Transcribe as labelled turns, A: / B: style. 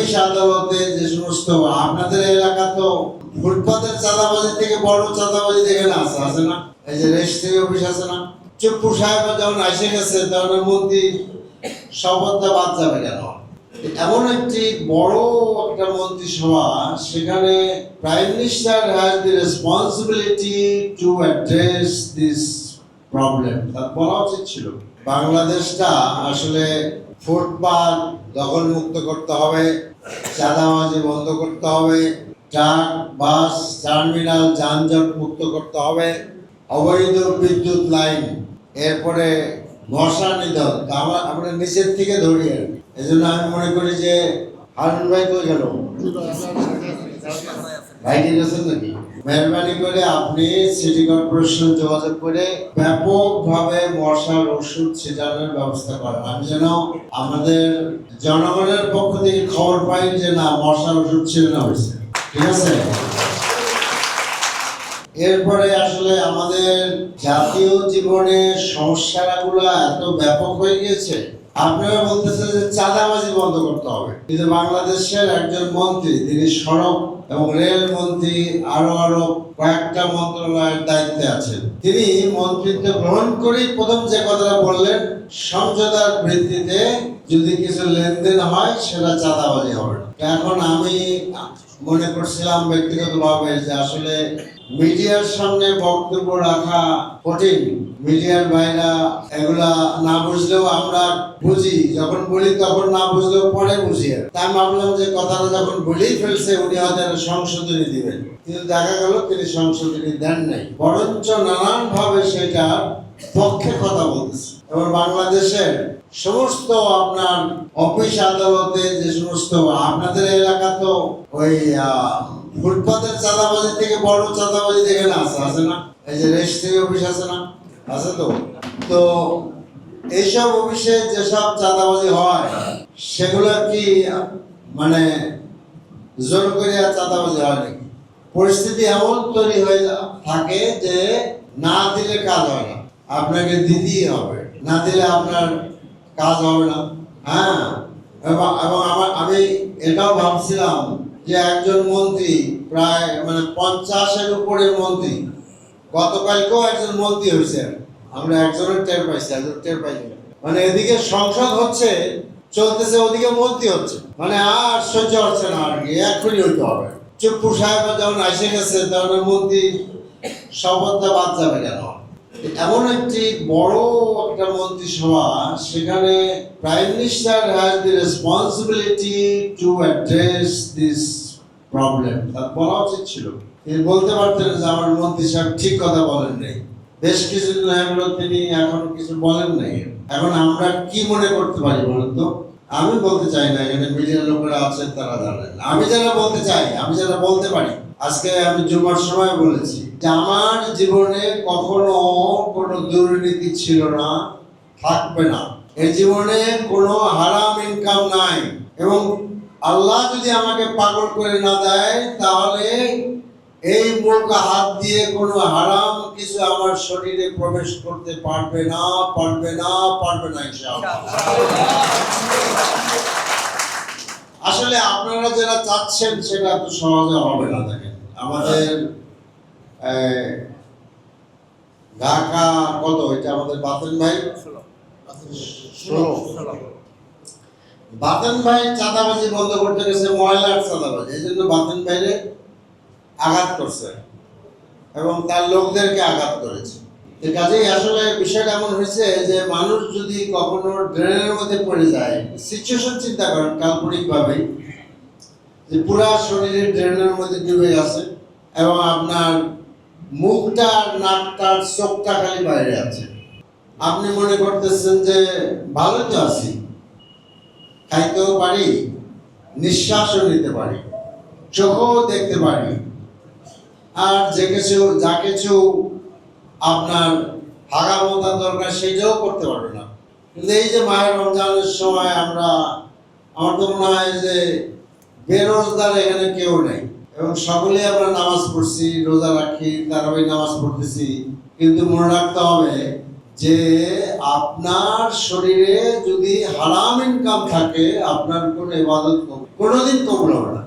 A: Office আদালতে যে সমস্ত আপনাদের এলাকা তো ফুটপাতের চাঁদাবাজি থেকে বড় চাঁদাবাজি দেখে আছে আছে না? এই যে রেজিস্ট্রি অফিস আছে না? চুপ্পু সাহেব যখন এসে গেছে তখন মন্ত্রী শপথটা বাদ যাবে কেন? এমন একটি বড় একটা মন্ত্রিসভা, সেখানে prime minister has the responsibility to address this problem. তার বলা উচিত ছিল বাংলাদেশটা আসলে ফুটপাত দখল মুক্ত করতে হবে, চাঁদাবাজি বন্ধ করতে হবে, ট্রাক বাস টার্মিনাল যানজট মুক্ত করতে হবে, অবৈধ বিদ্যুৎ লাইন, এরপরে মশা নিধন আমরা নিচের থেকে ধরি আর কি। এই জন্য আমি মনে করি যে হারুন ভাই কই গেল, ভাই ঠিক আছেন নাকি? মেহরবানি করে আপনি সিটি কর্পোরেশন যোগাযোগ করে ব্যাপকভাবে মশার ওষুধ ছিটানোর ব্যবস্থা করেন। আমি যেন আমাদের জনগণের পক্ষ থেকে খবর পাই যে না, মশার ওষুধ ছিটানো হয়েছে, ঠিক আছে? এরপরে আসলে আমাদের জাতীয় জীবনে সমস্যাগুলো এত ব্যাপক হয়ে গিয়েছে। আপনারা বলতেছেন যে চাঁদাবাজি বন্ধ করতে হবে, কিন্তু বাংলাদেশের একজন মন্ত্রী, তিনি সড়ক এবং রেল মন্ত্রী, আরো কয়েকটা মন্ত্রণালয়ের দায়িত্বে আছেন, তিনি মন্ত্রিত্ব গ্রহণ করেই প্রথম যে কথাটা বললেন, সমঝোতার ভিত্তিতে যদি কিছু লেনদেন হয় সেটা চাঁদাবাজি হবে না। এখন আমি মনে করছিলাম ব্যক্তিগতভাবে যে আসলে মিডিয়ার সামনে বক্তব্য রাখা কঠিন, মিডিয়ার ভাইরা এগুলা না বুঝলেও আমরা বুঝি, যখন বলি তখন না বুঝলেও পরে বুঝি। তাই ভাবলাম যে কথাটা যখন বলেই ফেলছে উনি হয়তো সংশোধনী দিবেন, কিন্তু দেখা গেল তিনি সংশোধনী দেন নাই, বরঞ্চ নানান ভাবে সেটার পক্ষে কথা বলতেছে। এবং বাংলাদেশের সমস্ত আপনার অফিস আদালতে যে সমস্ত আপনাদের এলাকা তো ওই ফুটপাতের চাঁদাবাজি থেকে বড় চাঁদাবাজি দেখে আছে আছে না? এই যে রেজিস্ট্রি অফিস আছে না, আছে তো? তো এইসব অফিসে যেসব চাঁদাবাজি হয় সেগুলো কি মানে জোর করে চাঁদাবাজি হয় নাকি? পরিস্থিতি এমন তৈরি হয়ে থাকে যে না দিলে কাজ হয় না, আপনাকে দিতেই হবে, না দিলে আপনার কাজ হবে না। হ্যাঁ, এবং আমি এটাও ভাবছিলাম যে একজন মন্ত্রী, প্রায় 50-এর উপরে মন্ত্রী, গতকালকেও একজন মন্ত্রী হয়েছে, আমরা একজনের টের পাইছি, একজন টের পাইনি। এদিকে সংসদ হচ্ছে চলতেছে, ওদিকে মন্ত্রী হচ্ছে, আর সহ্য হচ্ছে না আর কি, এক্ষুনি হইতে হবে। চুপ্পু সাহেব যখন এসে গেছে তখন মন্ত্রী শপথটা বাদ যাবে কেন? এমন একটি বড় একটা মন্ত্রিসভা, সেখানে prime minister has the responsibility to address this problem. তার বলা উচিত ছিল, তিনি বলতে পারতেন যে আমার মন্ত্রী সাহেব ঠিক কথা বলেন নাই, বেশ কিছুদিন হয়ে গেল তিনি এখন কিছু বলেন নাই। এখন আমরা কি মনে করতে পারি বলেন তো? আমি বলতে চাই না, এখানে মিডিয়ার লোকেরা আছেন তারা জানেন। আমি যারা বলতে চাই, আমি যারা বলতে পারি, আজকে আমি জুমার সময় বলেছি যে আমার জীবনে কখনো কোনো দুর্নীতি ছিল না, থাকবে না। এই জীবনে কোনো হারাম ইনকাম নাই, এবং আল্লাহ যদি আমাকে পাগল করে না দেয় তাহলে এই মুখ হাত দিয়ে কোনো হারাম কিছু আমার শরীরে প্রবেশ করতে পারবে না, পারবে না, পারবে না ইনশাআল্লাহ। আসলে আপনারা যারা চাচ্ছেন সেটা তো সহজে হবে না। দেখেন আমাদের ঢাকা কত, এটা আমাদের বাতেন ভাই 16, বাতেন ভাই চাঁদাবাজি বন্ধ করতে গেছে, ময়লার চাঁদাবাজি, এই জন্য বাতেন ভাইরে আঘাত করছে এবং তার লোকদেরকে আঘাত করেছে। কাজেই আসলে বিষয়টা এমন হয়েছে যে মানুষ যদি কখনো ড্রেনের মধ্যে পড়ে যায়, সিচুয়েশন চিন্তা করেন কাল্পনিকভাবে, যে পুরা শরীরে ড্রেনের মধ্যে ডুবে গেছে এবং আপনার মুখটা, নাকটা, চোখটা খালি বাইরে আছে, আপনি মনে করতেছেন যে ভালো তো আছি, খাইতেও পারি, নিঃশ্বাসও নিতে পারি, চোখও দেখতে পারি, আর যা কিছু আপনার হাগামতা দরকার সেটাও করতে পারবে না। কিন্তু এই যে মায়ের রমজানের সময় আমার তো মনে হয় যে বেরোজগার এখানে কেউ নেই, এবং সকলেই আমরা নামাজ পড়ছি, রোজা রাখি, তারাবি নামাজ পড়তেছি, কিন্তু মনে রাখতে হবে যে আপনার শরীরে যদি হারাম ইনকাম থাকে আপনার কোনো ইবাদত কোনোদিন কবুল হবে না।